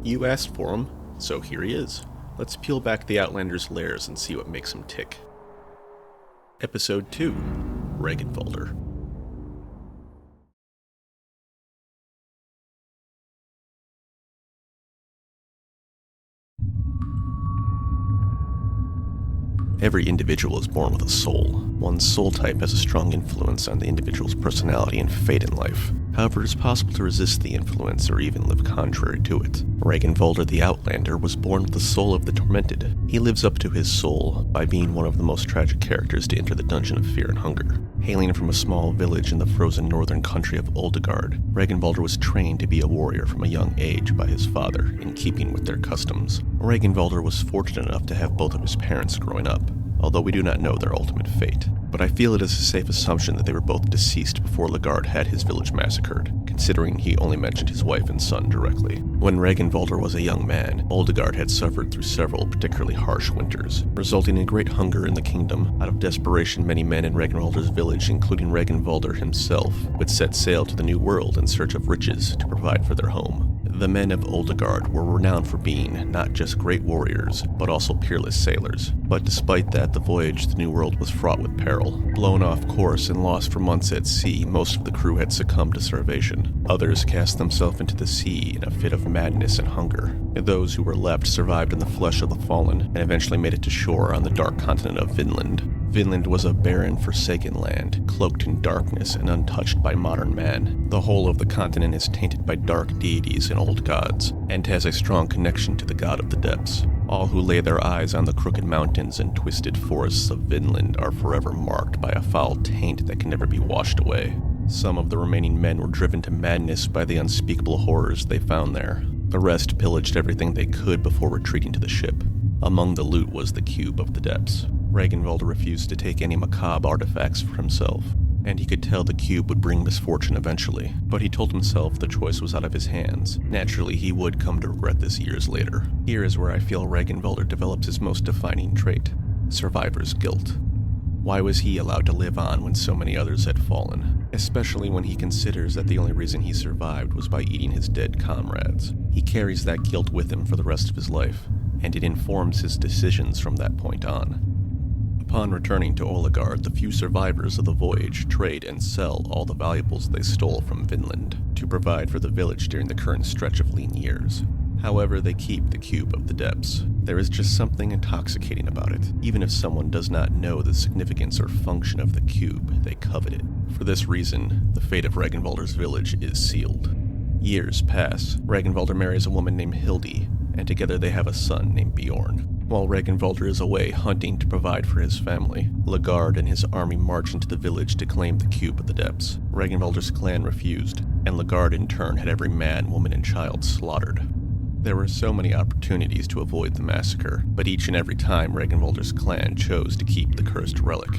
You asked for him, so here he is. Let's peel back the Outlander's layers and see what makes him tick. Episode 2, Ragnvaldr. Every individual is born with a soul. One's soul type has a strong influence on the individual's personality and fate in life. However, it is possible to resist the influence or even live contrary to it. Ragnvaldr the Outlander was born with the soul of the tormented. He lives up to his soul by being one of the most tragic characters to enter the dungeon of Fear and Hunger. Hailing from a small village in the frozen northern country of Oldegard, Ragnvaldr was trained to be a warrior from a young age by his father, in keeping with their customs. Ragnvaldr was fortunate enough to have both of his parents growing up, although we do not know their ultimate fate. But I feel it is a safe assumption that they were both deceased before Lagard had his village massacred, considering he only mentioned his wife and son directly. When Ragnvaldr was a young man, Oldegard had suffered through several particularly harsh winters, resulting in great hunger in the kingdom. Out of desperation, many men in Ragnvaldr's village, including Ragnvaldr himself, would set sail to the New World in search of riches to provide for their home. The men of Oldegard were renowned for being not just great warriors, but also peerless sailors. But despite that, the voyage to the New World was fraught with peril. Blown off course and lost for months at sea, most of the crew had succumbed to starvation. Others cast themselves into the sea in a fit of madness and hunger. Those who were left survived in the flesh of the fallen, and eventually made it to shore on the dark continent of Vinland. Vinland was a barren, forsaken land, cloaked in darkness and untouched by modern man. The whole of the continent is tainted by dark deities and old gods, and has a strong connection to the god of the depths. All who lay their eyes on the crooked mountains and twisted forests of Vinland are forever marked by a foul taint that can never be washed away. Some of the remaining men were driven to madness by the unspeakable horrors they found there. The rest pillaged everything they could before retreating to the ship. Among the loot was the Cube of the Depths. Ragnvaldr refused to take any macabre artifacts for himself, and he could tell the cube would bring misfortune eventually, but he told himself the choice was out of his hands. Naturally, he would come to regret this years later. Here is where I feel Ragnvaldr develops his most defining trait: survivor's guilt. Why was he allowed to live on when so many others had fallen? Especially when he considers that the only reason he survived was by eating his dead comrades. He carries that guilt with him for the rest of his life, and it informs his decisions from that point on. Upon returning to Oldegard, the few survivors of the voyage trade and sell all the valuables they stole from Vinland to provide for the village during the current stretch of lean years. However, they keep the Cube of the Depths. There is just something intoxicating about it. Even if someone does not know the significance or function of the cube, they covet it. For this reason, the fate of Ragnvaldr's village is sealed. Years pass. Ragnvaldr marries a woman named Hildi, and together they have a son named Bjorn. While Ragnvaldr is away hunting to provide for his family, Lagard and his army march into the village to claim the Cube of the Depths. Ragnvaldr's clan refused, and Lagard in turn had every man, woman, and child slaughtered. There were so many opportunities to avoid the massacre, but each and every time Ragnvaldr's clan chose to keep the cursed relic.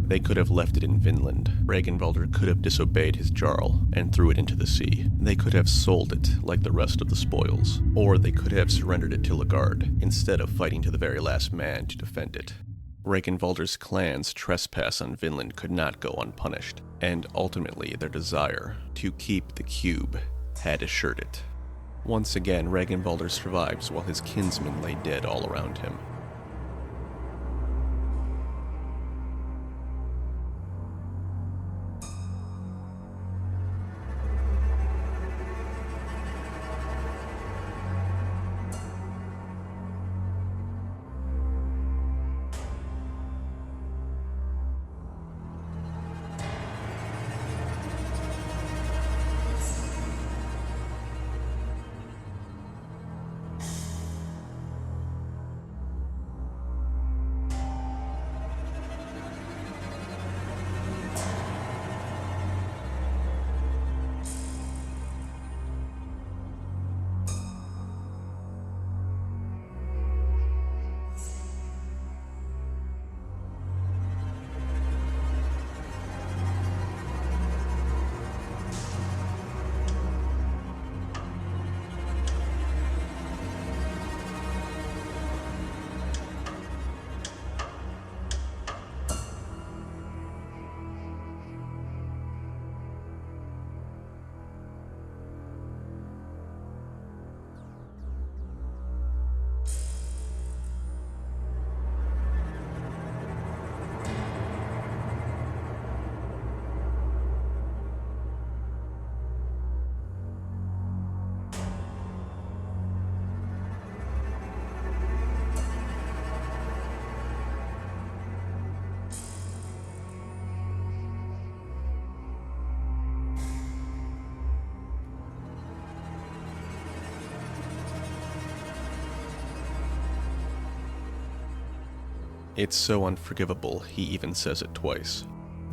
They could have left it in Vinland. Ragnvaldr could have disobeyed his Jarl and threw it into the sea. They could have sold it like the rest of the spoils, or they could have surrendered it to Lagard instead of fighting to the very last man to defend it. Ragnvaldr's clan's trespass on Vinland could not go unpunished, and ultimately their desire to keep the cube had assured it. Once again, Ragnvaldr survives while his kinsmen lay dead all around him. It's so unforgivable, he even says it twice.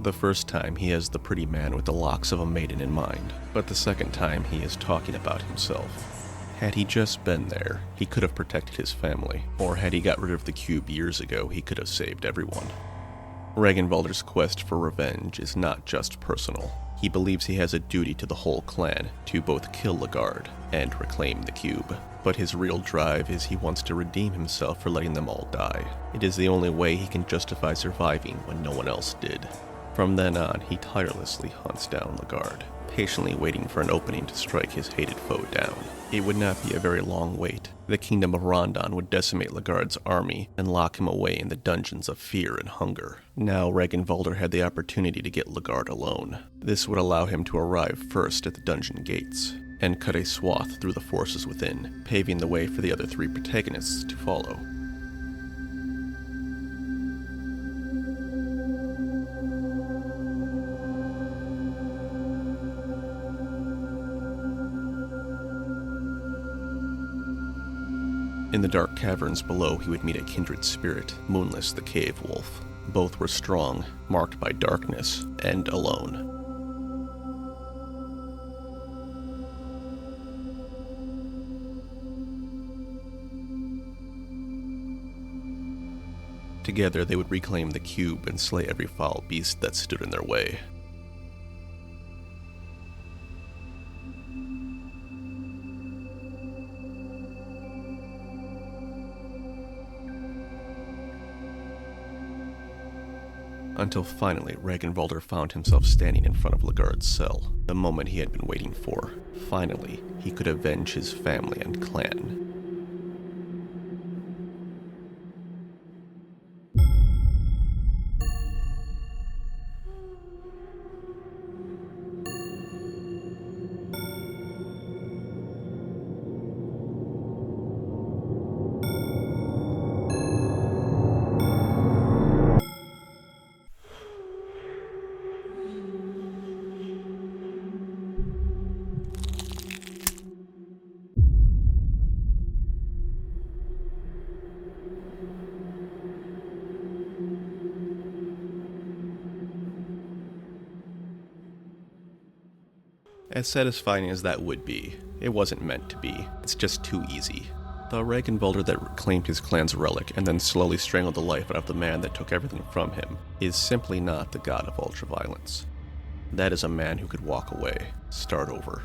The first time he has the pretty man with the locks of a maiden in mind, but the second time he is talking about himself. Had he just been there, he could have protected his family, or had he got rid of the cube years ago, he could have saved everyone. Ragnvaldr's quest for revenge is not just personal. He believes he has a duty to the whole clan to both kill Legarde and reclaim the cube. But his real drive is he wants to redeem himself for letting them all die. It is the only way he can justify surviving when no one else did. From then on, he tirelessly hunts down Legarde, patiently waiting for an opening to strike his hated foe down. It would not be a very long wait. The kingdom of Rondon would decimate Legarde's army and lock him away in the dungeons of fear and hunger. Now Ragnvaldr had the opportunity to get Legarde alone. This would allow him to arrive first at the dungeon gates, and cut a swath through the forces within, paving the way for the other three protagonists to follow. In the dark caverns below, he would meet a kindred spirit, Moonless the cave wolf. Both were strong, marked by darkness, and alone. Together, they would reclaim the cube and slay every foul beast that stood in their way. Until finally, Ragnvaldr found himself standing in front of Legarde's cell, the moment he had been waiting for. Finally, he could avenge his family and clan. As satisfying as that would be, it wasn't meant to be. It's just too easy. The Ragnvaldr that reclaimed his clan's relic and then slowly strangled the life out of the man that took everything from him is simply not the god of ultraviolence. That is a man who could walk away, start over.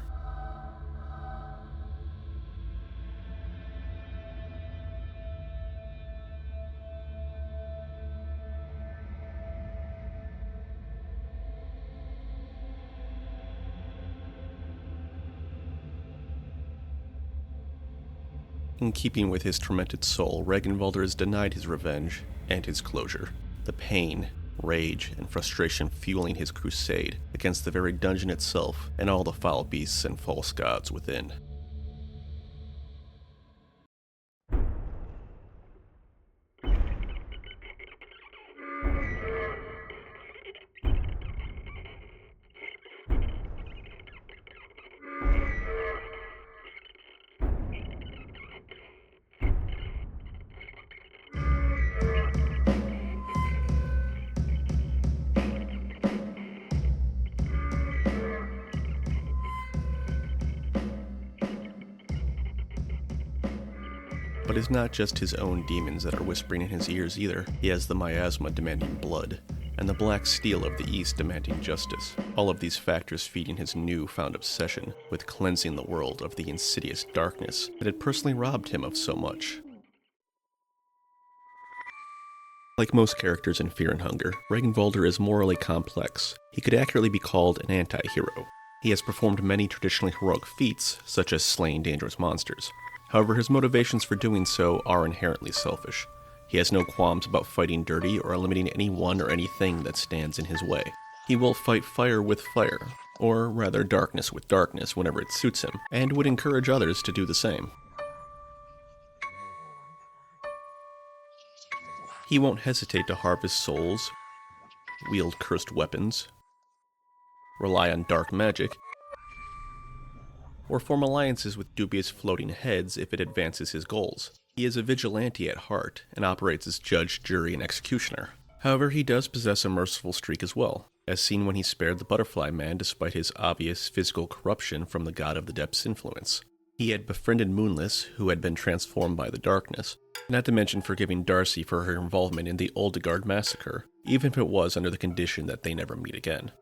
In keeping with his tormented soul, Ragnvaldr is denied his revenge and his closure. The pain, rage, and frustration fueling his crusade against the very dungeon itself and all the foul beasts and false gods within. But it's not just his own demons that are whispering in his ears either. He has the miasma demanding blood, and the black steel of the east demanding justice. All of these factors feeding his newfound obsession with cleansing the world of the insidious darkness that had personally robbed him of so much. Like most characters in Fear and Hunger, Ragnvaldr is morally complex. He could accurately be called an anti-hero. He has performed many traditionally heroic feats, such as slaying dangerous monsters. However, his motivations for doing so are inherently selfish. He has no qualms about fighting dirty or eliminating anyone or anything that stands in his way. He will fight fire with fire, or rather darkness with darkness whenever it suits him, and would encourage others to do the same. He won't hesitate to harvest souls, wield cursed weapons, rely on dark magic, or form alliances with dubious floating heads if it advances his goals. He is a vigilante at heart and operates as judge, jury, and executioner. However, he does possess a merciful streak as well, as seen when he spared the Butterfly Man despite his obvious physical corruption from the God of the Depth's influence. He had befriended Moonless, who had been transformed by the darkness, not to mention forgiving Darcy for her involvement in the Oldegard massacre, even if it was under the condition that they never meet again.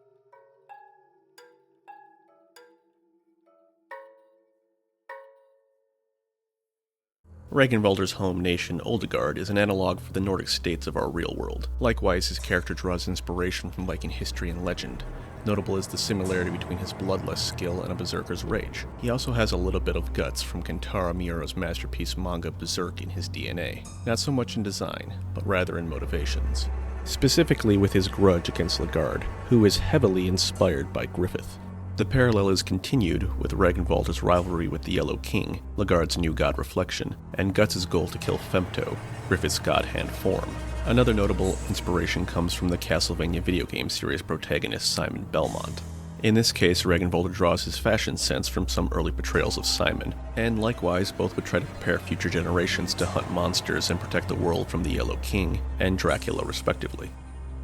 Ragnvaldr's home nation, Oldegard, is an analog for the Nordic states of our real world. Likewise, his character draws inspiration from Viking history and legend. Notable is the similarity between his bloodlust skill and a berserker's rage. He also has a little bit of guts from Kentaro Miura's masterpiece manga Berserk in his DNA. Not so much in design, but rather in motivations. Specifically with his grudge against Lagard, who is heavily inspired by Griffith. The parallel is continued with Ragnvaldr's rivalry with the Yellow King, Lagard's new god Reflection, and Guts' goal to kill Femto, Griffith's god-hand form. Another notable inspiration comes from the Castlevania video game series protagonist Simon Belmont. In this case, Ragnvaldr draws his fashion sense from some early portrayals of Simon, and likewise both would try to prepare future generations to hunt monsters and protect the world from the Yellow King and Dracula respectively.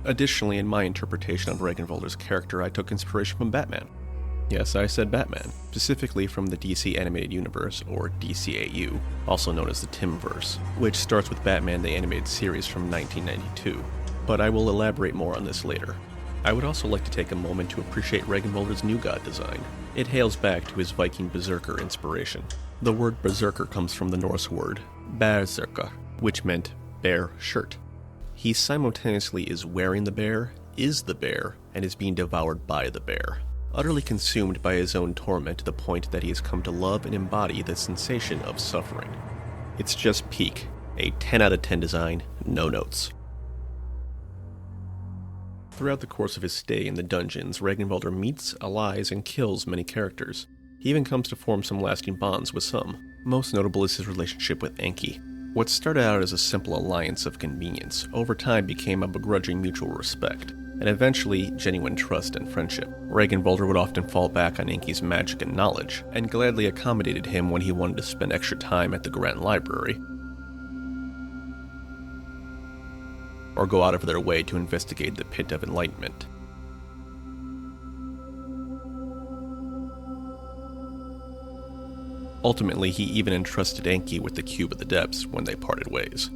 Additionally, in my interpretation of Ragnvaldr's character, I took inspiration from Batman. Yes, I said Batman, specifically from the DC Animated Universe, or DCAU, also known as the Timverse, which starts with Batman the Animated Series from 1992, but I will elaborate more on this later. I would also like to take a moment to appreciate Ragnvaldr's new god design. It hails back to his Viking berserker inspiration. The word berserker comes from the Norse word berserker, which meant bear shirt. He simultaneously is wearing the bear, is the bear, and is being devoured by the bear. Utterly consumed by his own torment to the point that he has come to love and embody the sensation of suffering. It's just peak. A 10 out of 10 design, no notes. Throughout the course of his stay in the dungeons, Ragnvaldr meets, allies, and kills many characters. He even comes to form some lasting bonds with some. Most notable is his relationship with Enki. What started out as a simple alliance of convenience, over time became a begrudging mutual respect, and eventually genuine trust and friendship. Ragnvaldr would often fall back on Enki's magic and knowledge, and gladly accommodated him when he wanted to spend extra time at the Grand Library, or go out of their way to investigate the Pit of Enlightenment. Ultimately, he even entrusted Enki with the Cube of the Depths when they parted ways.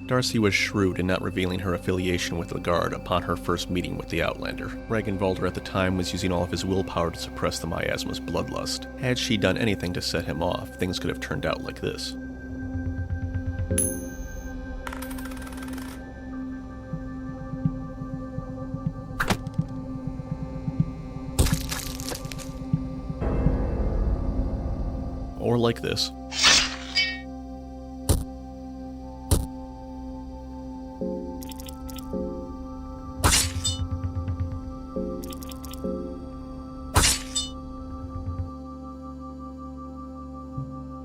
Darcy was shrewd in not revealing her affiliation with Lagard upon her first meeting with the Outlander. Ragnvaldr at the time was using all of his willpower to suppress the miasma's bloodlust. Had she done anything to set him off, things could have turned out like this. Or like this.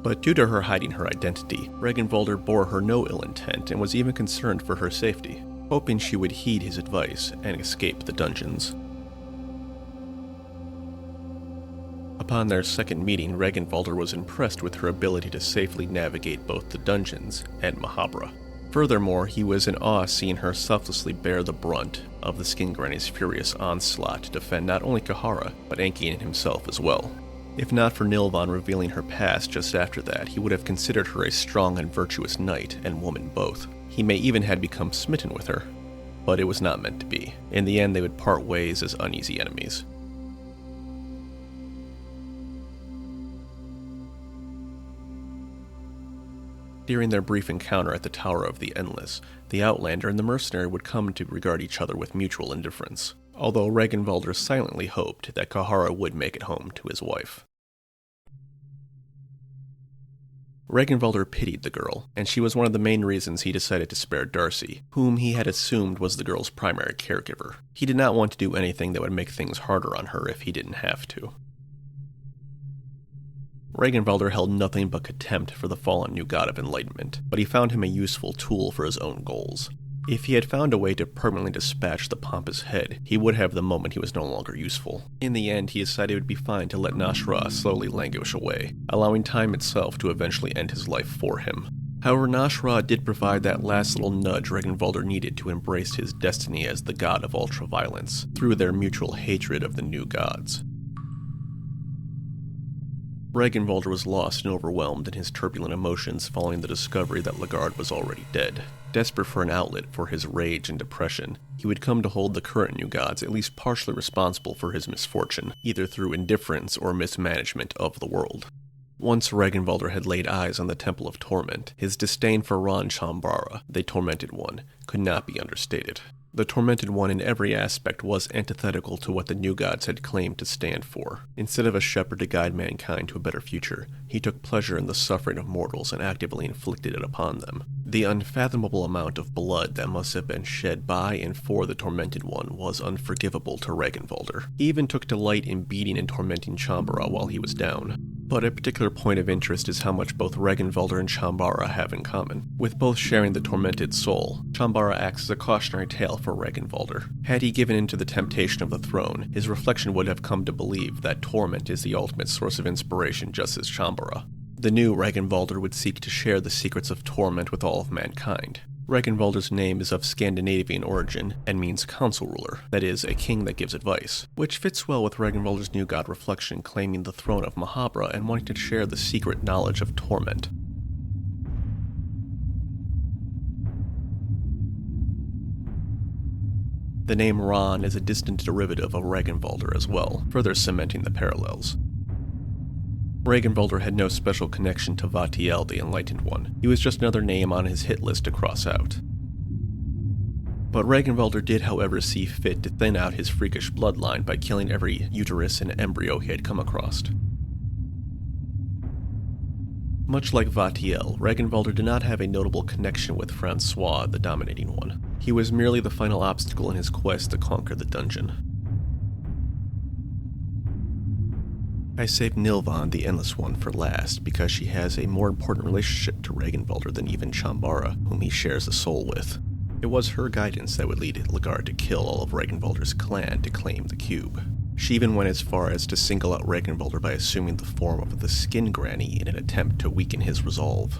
But due to her hiding her identity, Ragnvaldr bore her no ill intent and was even concerned for her safety, hoping she would heed his advice and escape the dungeons. Upon their second meeting, Ragnvaldr was impressed with her ability to safely navigate both the dungeons and Mahabra. Furthermore, he was in awe seeing her selflessly bear the brunt of the Skin Granny's furious onslaught to defend not only Kahara, but Enki and himself as well. If not for Nilvan revealing her past just after that, he would have considered her a strong and virtuous knight and woman both. He may even have become smitten with her, but it was not meant to be. In the end, they would part ways as uneasy enemies. During their brief encounter at the Tower of the Endless, the Outlander and the mercenary would come to regard each other with mutual indifference, although Ragnvaldr silently hoped that Kahara would make it home to his wife. Ragnvaldr pitied the girl, and she was one of the main reasons he decided to spare Darcy, whom he had assumed was the girl's primary caregiver. He did not want to do anything that would make things harder on her if he didn't have to. Ragnvaldr held nothing but contempt for the fallen new god of enlightenment, but he found him a useful tool for his own goals. If he had found a way to permanently dispatch the pompous head, he would have the moment he was no longer useful. In the end, he decided it would be fine to let Nashra slowly languish away, allowing time itself to eventually end his life for him. However, Nashra did provide that last little nudge Ragnvaldr needed to embrace his destiny as the god of ultraviolence, through their mutual hatred of the new gods. Ragnvaldr was lost and overwhelmed in his turbulent emotions following the discovery that Lagard was already dead. Desperate for an outlet for his rage and depression, he would come to hold the current new gods at least partially responsible for his misfortune, either through indifference or mismanagement of the world. Once Ragnvaldr had laid eyes on the Temple of Torment, his disdain for Ran Chambara, the Tormented One, could not be understated. The Tormented One in every aspect was antithetical to what the new gods had claimed to stand for. Instead of a shepherd to guide mankind to a better future, he took pleasure in the suffering of mortals and actively inflicted it upon them. The unfathomable amount of blood that must have been shed by and for the Tormented One was unforgivable to Ragnvaldr. He even took delight in beating and tormenting Chambara while he was down. But a particular point of interest is how much both Ragnvaldr and Chambara have in common. With both sharing the tormented soul, Chambara acts as a cautionary tale for Ragnvaldr. Had he given in to the temptation of the throne, his reflection would have come to believe that torment is the ultimate source of inspiration just as Chambara. The new Ragnvaldr would seek to share the secrets of torment with all of mankind. Ragnvaldr's name is of Scandinavian origin and means council ruler, that is, a king that gives advice, which fits well with Ragnvaldr's new god reflection claiming the throne of Mahabra and wanting to share the secret knowledge of torment. The name Ran is a distant derivative of Ragnvaldr as well, further cementing the parallels. Ragnvaldr had no special connection to Vatiel, the Enlightened One. He was just another name on his hit list to cross out. But Ragnvaldr did, however, see fit to thin out his freakish bloodline by killing every uterus and embryo he had come across. Much like Vatiel, Ragnvaldr did not have a notable connection with Francois, the Dominating One. He was merely the final obstacle in his quest to conquer the dungeon. I saved Nilvan, the Endless One, for last because she has a more important relationship to Ragnvaldr than even Chambara, whom he shares a soul with. It was her guidance that would lead Lagard to kill all of Ragnvaldr's clan to claim the cube. She even went as far as to single out Ragnvaldr by assuming the form of the Skin Granny in an attempt to weaken his resolve.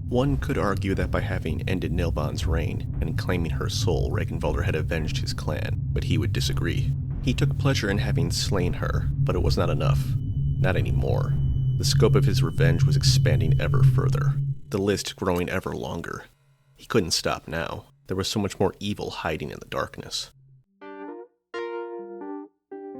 One could argue that by having ended Nilvan's reign and claiming her soul, Ragnvaldr had avenged his clan, but he would disagree. He took pleasure in having slain her, but it was not enough. Not anymore. The scope of his revenge was expanding ever further, the list growing ever longer. He couldn't stop now. There was so much more evil hiding in the darkness.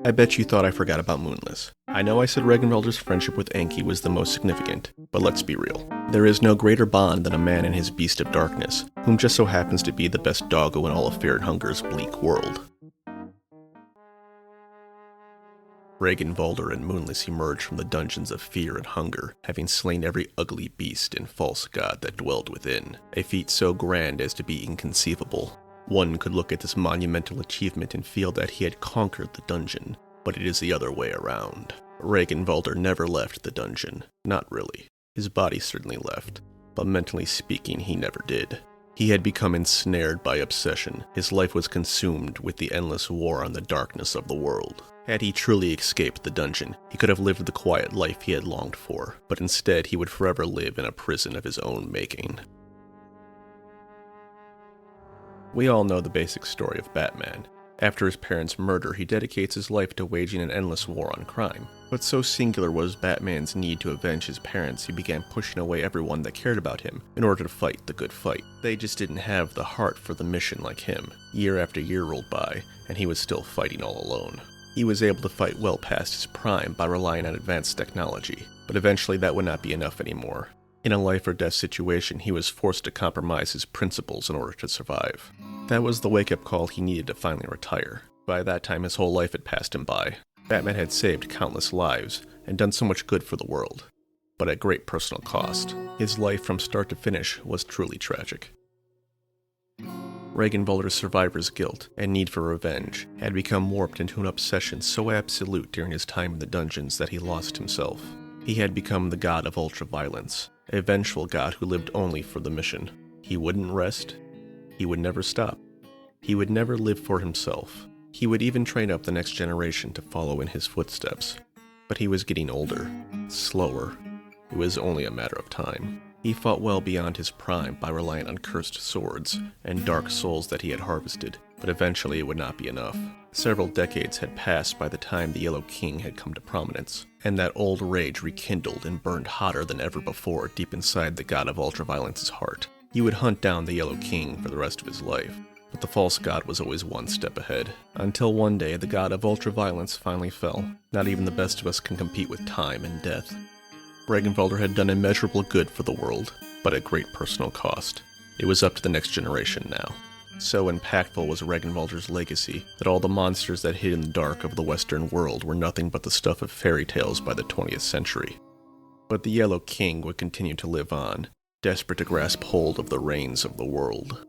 I bet you thought I forgot about Moonless. I know I said Ragnvaldr's friendship with Enki was the most significant, but let's be real. There is no greater bond than a man and his beast of darkness, whom just so happens to be the best doggo in all of Fear Hunger's bleak world. Ragnvaldr and Moonless emerged from the dungeons of fear and hunger, having slain every ugly beast and false god that dwelled within, a feat so grand as to be inconceivable. One could look at this monumental achievement and feel that he had conquered the dungeon, but it is the other way around. Ragnvaldr never left the dungeon. Not really. His body certainly left, but mentally speaking, he never did. He had become ensnared by obsession. His life was consumed with the endless war on the darkness of the world. Had he truly escaped the dungeon, he could have lived the quiet life he had longed for, but instead he would forever live in a prison of his own making. We all know the basic story of Batman. After his parents' murder, he dedicates his life to waging an endless war on crime. But so singular was Batman's need to avenge his parents, he began pushing away everyone that cared about him in order to fight the good fight. They just didn't have the heart for the mission like him. Year after year rolled by, and he was still fighting all alone. He was able to fight well past his prime by relying on advanced technology, but eventually that would not be enough anymore. In a life or death situation, he was forced to compromise his principles in order to survive. That was the wake-up call he needed to finally retire. By that time, his whole life had passed him by. Batman had saved countless lives and done so much good for the world, but at great personal cost. His life from start to finish was truly tragic. Ragnvaldr's survivor's guilt and need for revenge had become warped into an obsession so absolute during his time in the dungeons that he lost himself. He had become the god of ultraviolence, a vengeful god who lived only for the mission. He wouldn't rest. he would never stop. He would never live for himself. He would even train up the next generation to follow in his footsteps. But he was getting older, slower. It was only a matter of time. He fought well beyond his prime by relying on cursed swords and dark souls that he had harvested, but eventually it would not be enough. Several decades had passed by the time the Yellow King had come to prominence, and that old rage rekindled and burned hotter than ever before deep inside the god of ultraviolence's heart. He would hunt down the Yellow King for the rest of his life, but the false god was always one step ahead. Until one day the god of ultraviolence finally fell. Not even the best of us can compete with time and death. Ragnvaldr had done immeasurable good for the world, but at great personal cost. It was up to the next generation now. So impactful was Ragnvaldr's legacy that all the monsters that hid in the dark of the Western world were nothing but the stuff of fairy tales by the 20th century. But the Yellow King would continue to live on, desperate to grasp hold of the reins of the world.